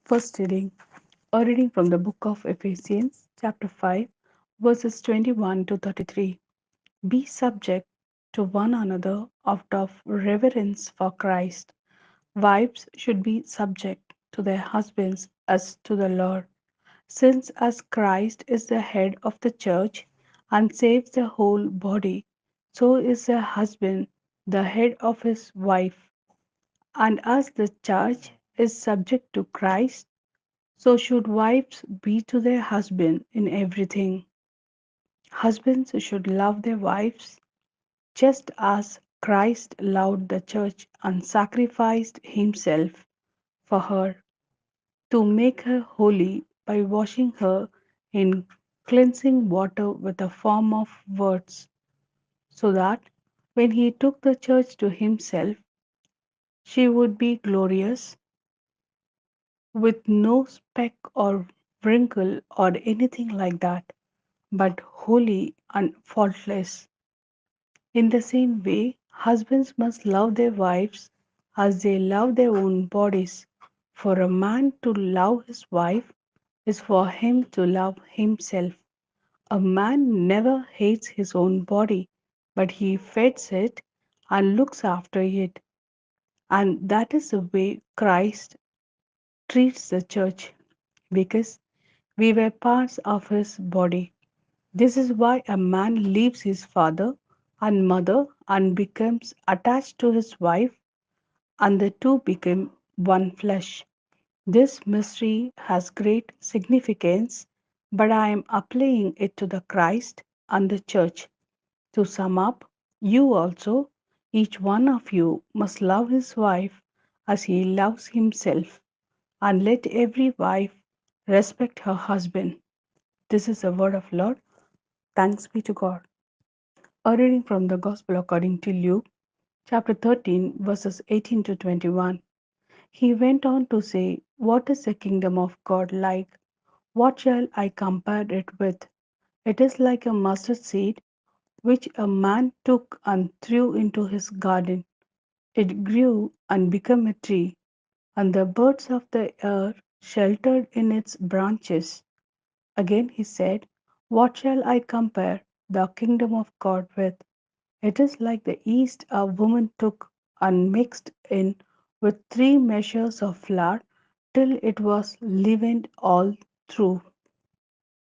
First reading, a reading from the book of Ephesians, chapter 5, verses 21 to 33. Be subject to one another out of reverence for Christ. Wives should be subject to their husbands as to the Lord, since as Christ is the head of the church and saves the whole body, so is the husband the head of his wife. And as the church is subject to Christ, so should wives be to their husband in everything. Husbands should love their wives just as Christ loved the church and sacrificed himself for her to make her holy by washing her in cleansing water with a form of words, so that when he took the church to himself, she would be glorious, with no speck or wrinkle or anything like that, but holy and faultless. In the same way, husbands must love their wives as they love their own bodies. For a man to love his wife is for him to love himself. A man never hates his own body, but he feeds it and looks after it. And that is the way Christ treats the church, because we were parts of his body. This is why a man leaves his father and mother and becomes attached to his wife, and the two become one flesh. This mystery has great significance, but I am applying it to the Christ and the church. To sum up, you also, each one of you, must love his wife as he loves himself, and let every wife respect her husband. This is the word of Lord. Thanks be to God. A reading from the Gospel according to Luke, chapter 13, verses 18 to 21. He went on to say, what is the kingdom of God like? What shall I compare it with? It is like a mustard seed which a man took and threw into his garden. It grew and became a tree, and the birds of the air sheltered in its branches. Again he said, what shall I compare the kingdom of God with? It is like the yeast a woman took and mixed in with 3 measures of flour till it was leavened all through.